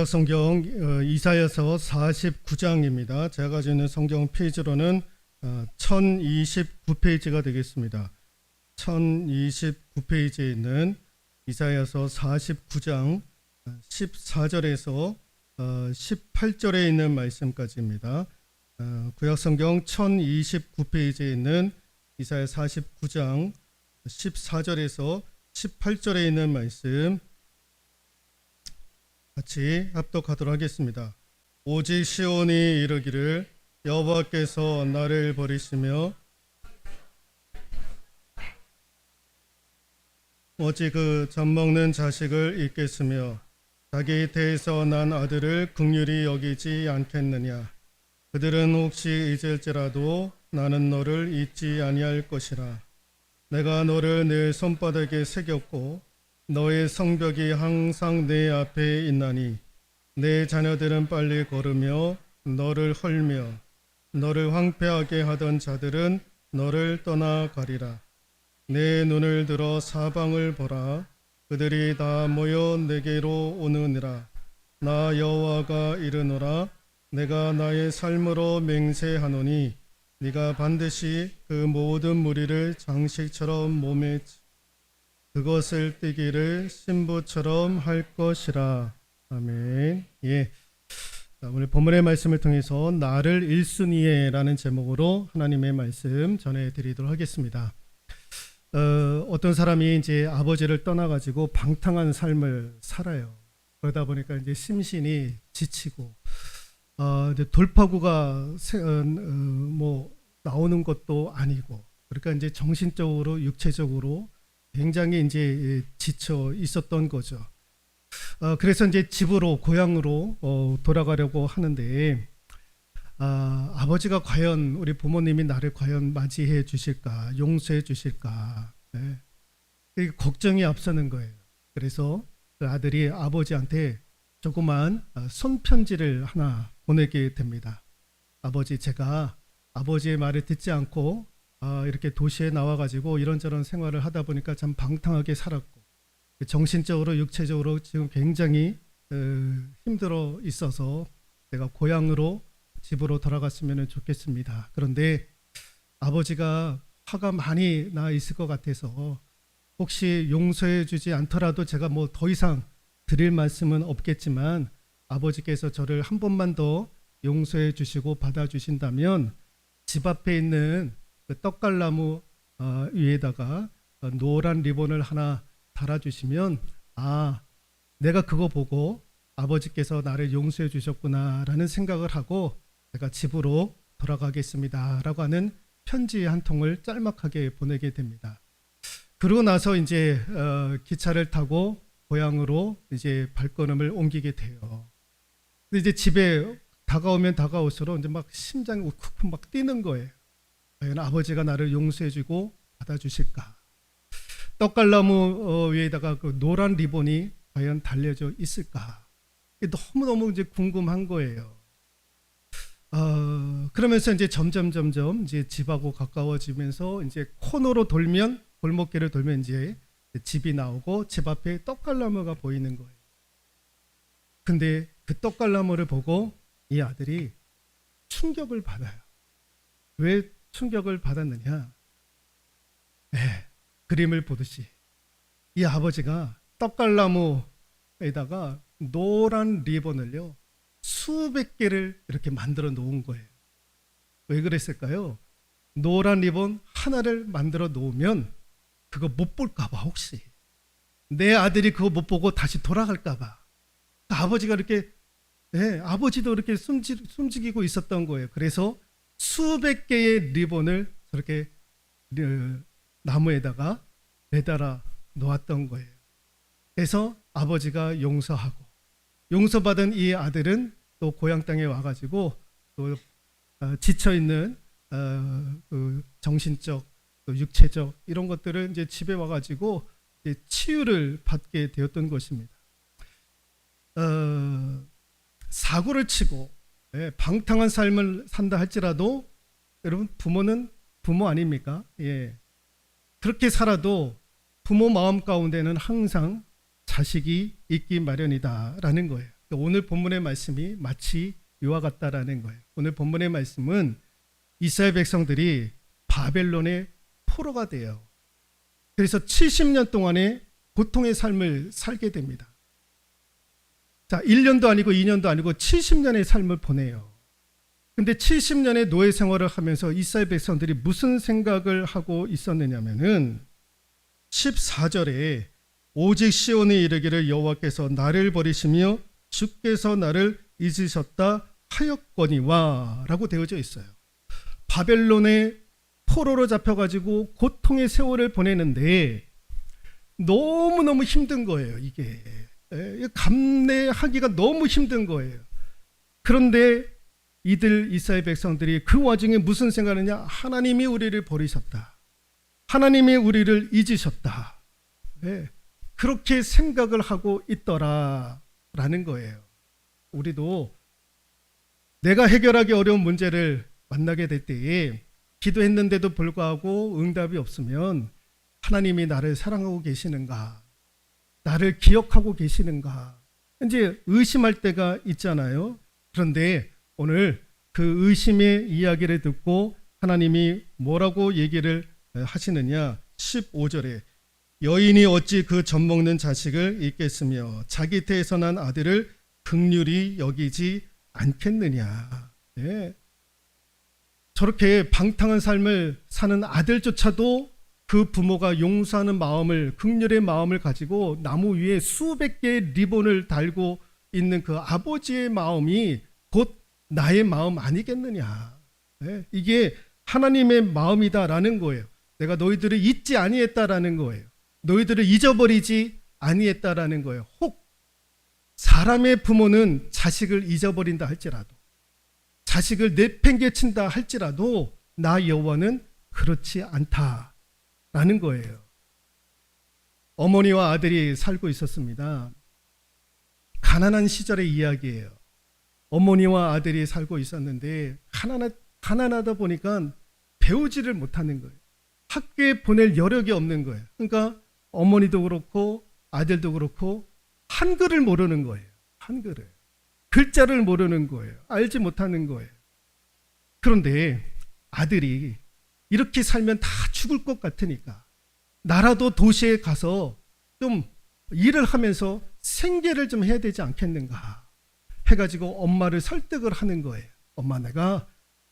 구약성경 이사야서 49장입니다. 제가 가지고 있는 성경 페이지로는 1029페이지가 되겠습니다. 1029페이지에 있는 이사야서 49장 14절에서 18절에 있는 말씀까지입니다. 구약성경 1029페이지에 있는 이사야 49장 14절에서 18절에 있는 말씀 같이 합독하도록 하겠습니다. 오직 시온이 이르기를 여호와께서 나를 버리시며 어찌 그 젖먹는 자식을 잊겠으며 자기 태에서 난 아들을 긍휼히 여기지 않겠느냐. 그들은 혹시 잊을지라도 나는 너를 잊지 아니할 것이라. 내가 너를 내 손바닥에 새겼고 너의 성벽이 항상 내 앞에 있나니 내 자녀들은 빨리 걸으며 너를 헐며 너를 황폐하게 하던 자들은 너를 떠나가리라. 내 눈을 들어 사방을 보라. 그들이 다 모여 내게로 오느니라. 나 여호와가 이르노라. 내가 나의 삶으로 맹세하노니 네가 반드시 그 모든 무리를 장식처럼 몸에 그것을 띠기를 신부처럼 할 것이라. 아멘. 예. 오늘 본문의 말씀을 통해서 나를 1순위에 라는 제목으로 하나님의 말씀 전해드리도록 하겠습니다. 어떤 사람이 이제 아버지를 떠나가지고 방탕한 삶을 살아요. 그러다 보니까 이제 심신이 지치고, 이제 돌파구가 뭐 나오는 것도 아니고, 그러니까 이제 정신적으로, 육체적으로 굉장히 이제 지쳐 있었던 거죠. 그래서 이제 집으로, 고향으로 돌아가려고 하는데, 아버지가 과연, 우리 부모님이 나를 과연 맞이해 주실까, 용서해 주실까, 네. 걱정이 앞서는 거예요. 그래서 그 아들이 아버지한테 조그만 손편지를 하나 보내게 됩니다. 아버지, 제가 아버지의 말을 듣지 않고 이렇게 도시에 나와가지고 이런저런 생활을 하다 보니까 참 방탕하게 살았고, 정신적으로 육체적으로 지금 굉장히 힘들어 있어서 내가 고향으로, 집으로 돌아갔으면 좋겠습니다. 그런데 아버지가 화가 많이 나 있을 것 같아서 혹시 용서해 주지 않더라도 제가 뭐 더 이상 드릴 말씀은 없겠지만 아버지께서 저를 한 번만 더 용서해 주시고 받아주신다면 집 앞에 있는 그 떡갈나무 위에다가 노란 리본을 하나 달아주시면, 내가 그거 보고 아버지께서 나를 용서해 주셨구나 라는 생각을 하고 내가 집으로 돌아가겠습니다 라고 하는 편지 한 통을 짤막하게 보내게 됩니다. 그러고 나서 이제 기차를 타고 고향으로 이제 발걸음을 옮기게 돼요. 근데 이제 집에 다가오면 다가올수록 이제 막 심장이 욱욱욱 막 뛰는 거예요. 과연 아버지가 나를 용서해주고 받아주실까? 떡갈나무 위에다가 그 노란 리본이 과연 달려져 있을까? 너무너무 이제 궁금한 거예요. 그러면서 이제 점점 이제 집하고 가까워지면서 이제 코너로 돌면, 골목길을 돌면 이제 집이 나오고 집 앞에 떡갈나무가 보이는 거예요. 근데 그 떡갈나무를 보고 이 아들이 충격을 받아요. 왜 충격을 받았느냐? 그림을 보듯이 이 아버지가 떡갈나무에다가 노란 리본을요 수백 개를 이렇게 만들어 놓은 거예요. 왜 그랬을까요? 노란 리본 하나를 만들어 놓으면 그거 못 볼까 봐, 혹시 내 아들이 그거 못 보고 다시 돌아갈까 봐. 아버지가 이렇게, 아버지도 이렇게 숨지기고 있었던 거예요. 그래서 수백 개의 리본을 저렇게 나무에다가 매달아 놓았던 거예요. 그래서 아버지가 용서하고, 용서받은 이 아들은 또 고향 땅에 와가지고 또 지쳐있는 그 정신적, 또 육체적 이런 것들을 이제 집에 와가지고 이제 치유를 받게 되었던 것입니다. 사고를 치고 방탕한 삶을 산다 할지라도 여러분, 부모는 부모 아닙니까? 그렇게 살아도 부모 마음 가운데는 항상 자식이 있기 마련이다라는 거예요. 오늘 본문의 말씀이 마치 이와 같다라는 거예요. 오늘 본문의 말씀은 이스라엘 백성들이 바벨론의 포로가 돼요. 그래서 70년 동안의 고통의 삶을 살게 됩니다. 자, 1년도 아니고 2년도 아니고 70년의 삶을 보내요. 근데 70년의 노예 생활을 하면서 이스라엘 백성들이 무슨 생각을 하고 있었느냐면은 14절에 오직 시온에 이르기를 여호와께서 나를 버리시며 주께서 나를 잊으셨다 하였거니와 라고 되어져 있어요. 바벨론의 포로로 잡혀가지고 고통의 세월을 보내는데 너무너무 힘든 거예요. 이게 감내하기가 너무 힘든 거예요. 그런데 이들 이스라엘 백성들이 그 와중에 무슨 생각하느냐? 하나님이 우리를 버리셨다. 하나님이 우리를 잊으셨다. 그렇게 생각을 하고 있더라라는 거예요. 우리도 내가 해결하기 어려운 문제를 만나게 될 때에 기도했는데도 불구하고 응답이 없으면 하나님이 나를 사랑하고 계시는가? 나를 기억하고 계시는가? 이제 의심할 때가 있잖아요. 그런데 오늘 그 의심의 이야기를 듣고 하나님이 뭐라고 얘기를 하시느냐? 15절에 여인이 어찌 그 젖먹는 자식을 잊겠으며 자기 태에서 난 아들을 긍휼히 여기지 않겠느냐. 저렇게 방탕한 삶을 사는 아들조차도 그 부모가 용서하는 마음을, 긍휼의 마음을 가지고 나무 위에 수백 개의 리본을 달고 있는 그 아버지의 마음이 곧 나의 마음 아니겠느냐. 이게 하나님의 마음이다라는 거예요. 내가 너희들을 잊지 아니했다라는 거예요. 너희들을 잊어버리지 아니했다라는 거예요. 혹 사람의 부모는 자식을 잊어버린다 할지라도, 자식을 내팽개친다 할지라도 나 여호와는 그렇지 않다라는 거예요. 어머니와 아들이 살고 있었습니다. 가난한 시절의 이야기예요. 어머니와 아들이 살고 있었는데 가난하다 보니까 배우지를 못하는 거예요. 학교에 보낼 여력이 없는 거예요. 그러니까 어머니도 그렇고 아들도 그렇고 한글을 모르는 거예요. 한글을. 글자를 모르는 거예요. 알지 못하는 거예요. 그런데 아들이 이렇게 살면 다 죽을 것 같으니까 나라도 도시에 가서 좀 일을 하면서 생계를 좀 해야 되지 않겠는가 해가지고 엄마를 설득을 하는 거예요. 엄마, 내가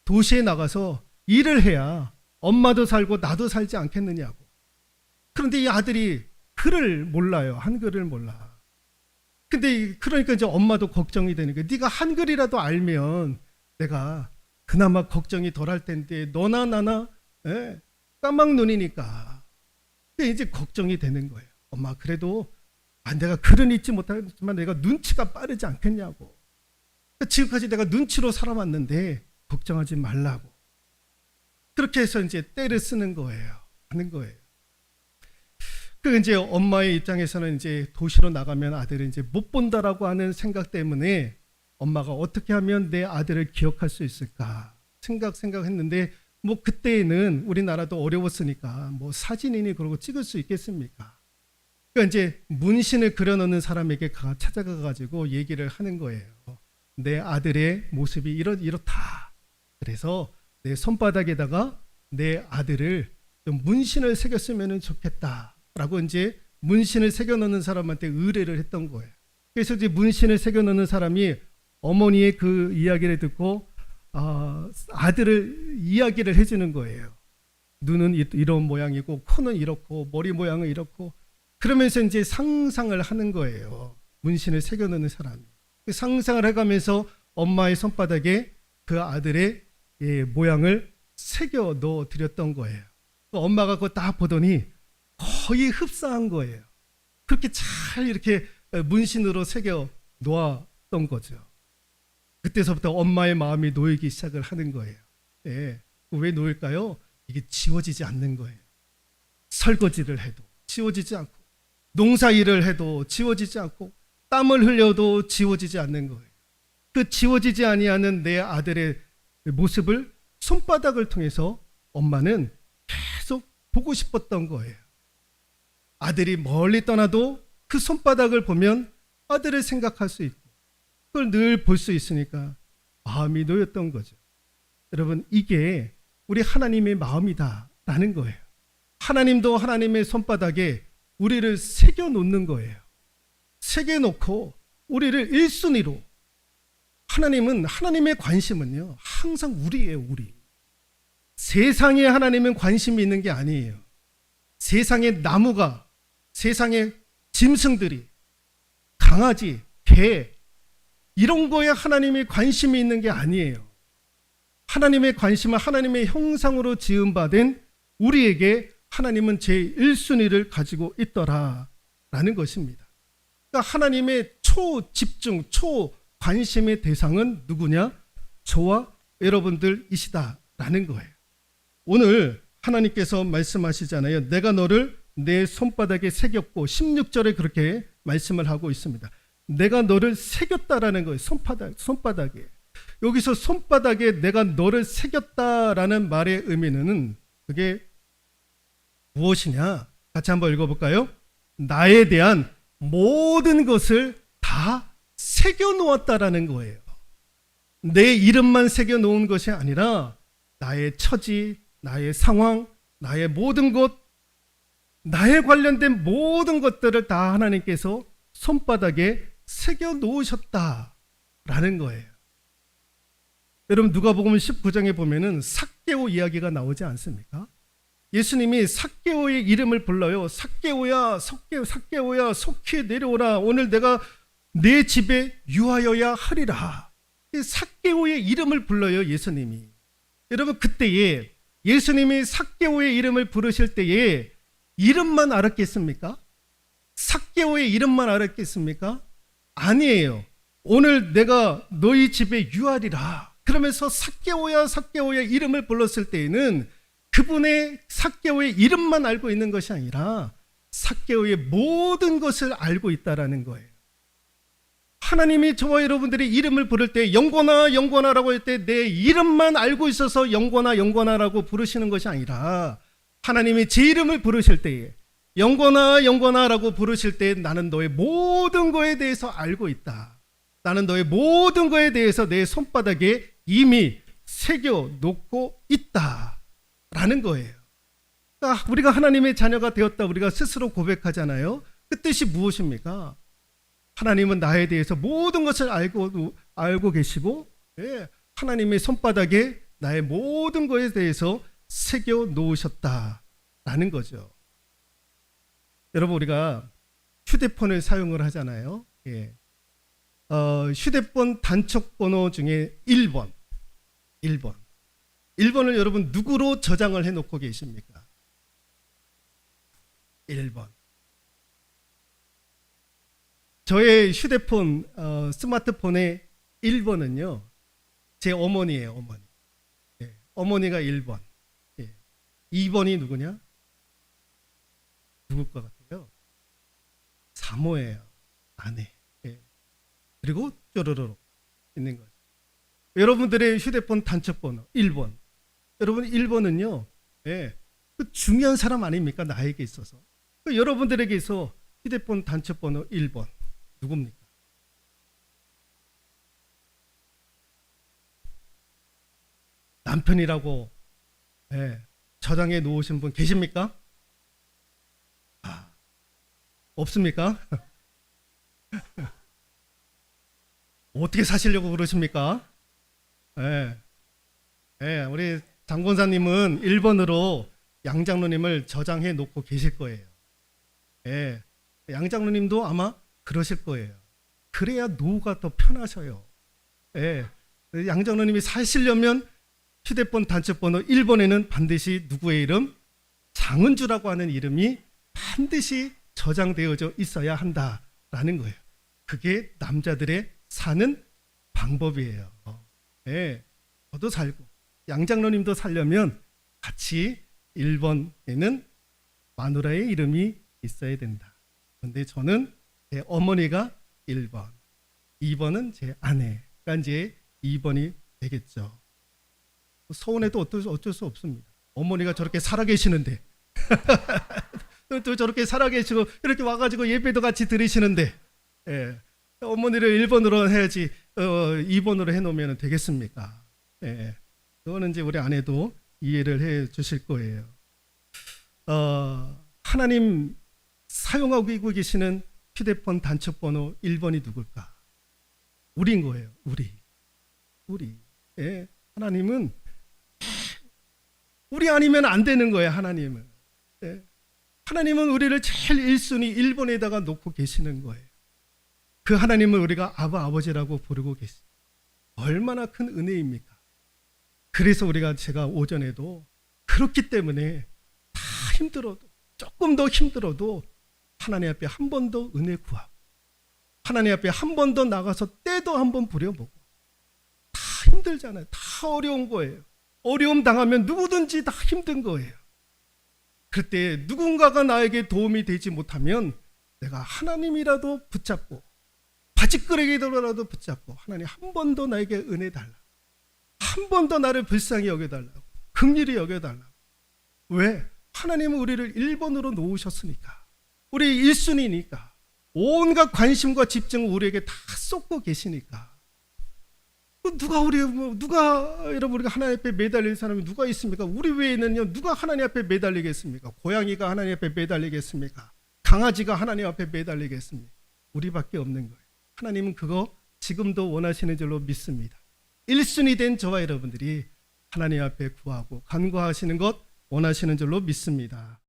도시에 나가서 일을 해야 엄마도 살고 나도 살지 않겠느냐고. 그런데 이 아들이 글을 몰라요. 한글을 몰라. 근데 그러니까 이제 엄마도 걱정이 되는 거예요. 네가 한글이라도 알면 내가 그나마 걱정이 덜할 텐데 너나 나나 까막 눈이니까 이제 걱정이 되는 거예요. 엄마, 그래도 내가 글은 읽지 못하지만 내가 눈치가 빠르지 않겠냐고. 지금까지 내가 눈치로 살아왔는데 걱정하지 말라고. 그렇게 해서 이제 떼를 쓰는 거예요. 하는 거예요. 그 이제 엄마의 입장에서는 이제 도시로 나가면 아들을 이제 못 본다라고 하는 생각 때문에 엄마가 어떻게 하면 내 아들을 기억할 수 있을까 생각했는데 뭐 그때에는 우리나라도 어려웠으니까 뭐 사진이니 그러고 찍을 수 있겠습니까? 그러니까 이제 문신을 그려놓는 사람에게 찾아가 가지고 얘기를 하는 거예요. 내 아들의 모습이 이렇다. 그래서 내 손바닥에다가 내 아들을 좀 문신을 새겼으면 좋겠다라고 이제 문신을 새겨놓는 사람한테 의뢰를 했던 거예요. 그래서 이제 문신을 새겨놓는 사람이 어머니의 그 이야기를 듣고 아들을 이야기를 해주는 거예요. 눈은 이런 모양이고 코는 이렇고 머리 모양은 이렇고 그러면서 이제 상상을 하는 거예요. 문신을 새겨놓는 사람이. 그 상상을 해가면서 엄마의 손바닥에 그 아들의 모양을 새겨 넣어 드렸던 거예요. 엄마가 그거 딱 보더니 거의 흡사한 거예요. 그렇게 잘 이렇게 문신으로 새겨 놓았던 거죠. 그때서부터 엄마의 마음이 놓이기 시작을 하는 거예요. 왜 놓일까요? 이게 지워지지 않는 거예요. 설거지를 해도 지워지지 않고, 농사 일을 해도 지워지지 않고, 땀을 흘려도 지워지지 않는 거예요. 그 지워지지 아니하는 내 아들의 모습을 손바닥을 통해서 엄마는 계속 보고 싶었던 거예요. 아들이 멀리 떠나도 그 손바닥을 보면 아들을 생각할 수 있고, 그걸 늘 볼 수 있으니까 마음이 놓였던 거죠. 여러분, 이게 우리 하나님의 마음이다라는 거예요. 하나님도 하나님의 손바닥에 우리를 새겨놓는 거예요. 새겨놓고 우리를 1순위로, 하나님은, 하나님의 관심은요 항상 우리예요. 우리. 세상에 하나님은 관심이 있는 게 아니에요. 세상의 나무가, 세상의 짐승들이, 강아지, 개, 이런 거에 하나님의 관심이 있는 게 아니에요. 하나님의 관심은 하나님의 형상으로 지음받은 우리에게 하나님은 제1순위를 가지고 있더라라는 것입니다. 그러니까 하나님의 초집중, 초관심의 대상은 누구냐? 저와 여러분들이시다라는 거예요. 오늘 하나님께서 말씀하시잖아요. 내가 너를 내 손바닥에 새겼고, 16절에 그렇게 말씀을 하고 있습니다. 내가 너를 새겼다라는 거예요. 손바닥에. 여기서 손바닥에 내가 너를 새겼다라는 말의 의미는 그게 무엇이냐? 같이 한번 읽어볼까요? 나에 대한 모든 것을 다 새겨놓았다라는 거예요. 내 이름만 새겨놓은 것이 아니라 나의 처지, 나의 상황, 나의 모든 것, 나에 관련된 모든 것들을 다 하나님께서 손바닥에 새겨놓으셨다라는 거예요. 여러분, 누가복음 19장에 보면은 삭개오 이야기가 나오지 않습니까? 예수님이 삭개오의 이름을 불러요. 삭개오야, 삭개오야, 속히 내려오라. 오늘 내가 내 집에 유하여야 하리라. 삭개오의 이름을 불러요, 예수님이. 여러분, 그때에 예수님이 삭개오의 이름을 부르실 때에 이름만 알았겠습니까? 삭개오의 이름만 알았겠습니까? 아니에요. 오늘 내가 너희 집에 유하리라. 그러면서 삭개오야, 삭개오야 이름을 불렀을 때에는 그분의 삭개오의 이름만 알고 있는 것이 아니라 삭개오의 모든 것을 알고 있다라는 거예요. 하나님이 저와 여러분들의 이름을 부를 때 영권아, 영권아라고 할 때 내 이름만 알고 있어서 영권아, 영권아라고 부르시는 것이 아니라 하나님이 제 이름을 부르실 때에 영권아, 영권아라고 부르실 때 나는 너의 모든 거에 대해서 알고 있다. 나는 너의 모든 거에 대해서 내 손바닥에 이미 새겨놓고 있다라는 거예요. 그러니까 우리가 하나님의 자녀가 되었다 우리가 스스로 고백하잖아요. 그 뜻이 무엇입니까? 하나님은 나에 대해서 모든 것을 알고 계시고, 하나님의 손바닥에 나의 모든 것에 대해서 새겨놓으셨다라는 거죠. 여러분, 우리가 휴대폰을 사용을 하잖아요. 휴대폰 단축번호 중에 1번을 여러분 누구로 저장을 해놓고 계십니까? 1번. 저의 휴대폰 스마트폰의 1번은요 제 어머니예요. 어머니. 어머니가 1번. 2번이 누구냐? 누굴 것 같아요? 사모예요. 아내. 그리고 쪼르르 있는 거죠. 여러분들의 휴대폰 단축번호 1번. 여러분 1번은요 그 중요한 사람 아닙니까? 나에게 있어서. 여러분들에게서 휴대폰 단축번호 1번 누굽니까? 남편이라고 저장해 놓으신 분 계십니까? 없습니까? 어떻게 사시려고 그러십니까? 우리 장권사님은 1번으로 양장로님을 저장해 놓고 계실 거예요. 양장로님도 아마 그러실 거예요. 그래야 노후가 더 편하셔요. 양장로님이 사시려면 휴대폰 단축번호 1번에는 반드시 누구의 이름? 장은주라고 하는 이름이 반드시 저장되어져 있어야 한다라는 거예요. 그게 남자들의 사는 방법이에요. 저도 살고 양장로님도 살려면 같이 1번에는 마누라의 이름이 있어야 된다. 그런데 저는 제 어머니가 1번, 2번은 제 아내가 이제 2번이 되겠죠. 서운해도 어쩔 수 없습니다. 어머니가 저렇게 살아계시는데 또 저렇게 살아계시고 이렇게 와가지고 예배도 같이 드리시는데 어머니를 1번으로 해야지 2번으로 해놓으면 되겠습니까? 예. 그거는 이제 우리 아내도 이해를 해 주실 거예요. 하나님 사용하고 계시는 휴대폰 단축번호 1번이 누굴까? 우리인 거예요. 우리. 예. 하나님은 우리 아니면 안 되는 거예요. 하나님은. 예. 하나님은 우리를 제일 1순위 1번에다가 놓고 계시는 거예요. 그 하나님을 우리가 아버지라고 부르고 계시. 얼마나 큰 은혜입니까? 그래서 제가 오전에도 그렇기 때문에 다 힘들어도 조금 더 힘들어도 하나님 앞에 한 번 더 은혜 구하고 하나님 앞에 한 번 더 나가서 때도 한 번 부려보고 다 힘들잖아요. 다 어려운 거예요. 어려움 당하면 누구든지 다 힘든 거예요. 그때 누군가가 나에게 도움이 되지 못하면 내가 하나님이라도 붙잡고 바짓거리라도 붙잡고 하나님 한 번 더 나에게 은혜 달라. 한 번 더 나를 불쌍히 여겨달라고. 긍휼히 여겨달라고. 왜? 하나님은 우리를 1번으로 놓으셨으니까. 우리 1순위니까. 온갖 관심과 집중을 우리에게 다 쏟고 계시니까. 여러분, 우리가 하나님 앞에 매달릴 사람이 누가 있습니까? 우리 외에는요, 누가 하나님 앞에 매달리겠습니까? 고양이가 하나님 앞에 매달리겠습니까? 강아지가 하나님 앞에 매달리겠습니까? 우리밖에 없는 거예요. 하나님은 그거 지금도 원하시는 줄로 믿습니다. 1순위 된 저와 여러분들이 하나님 앞에 구하고 간구하시는 것 원하시는 줄로 믿습니다.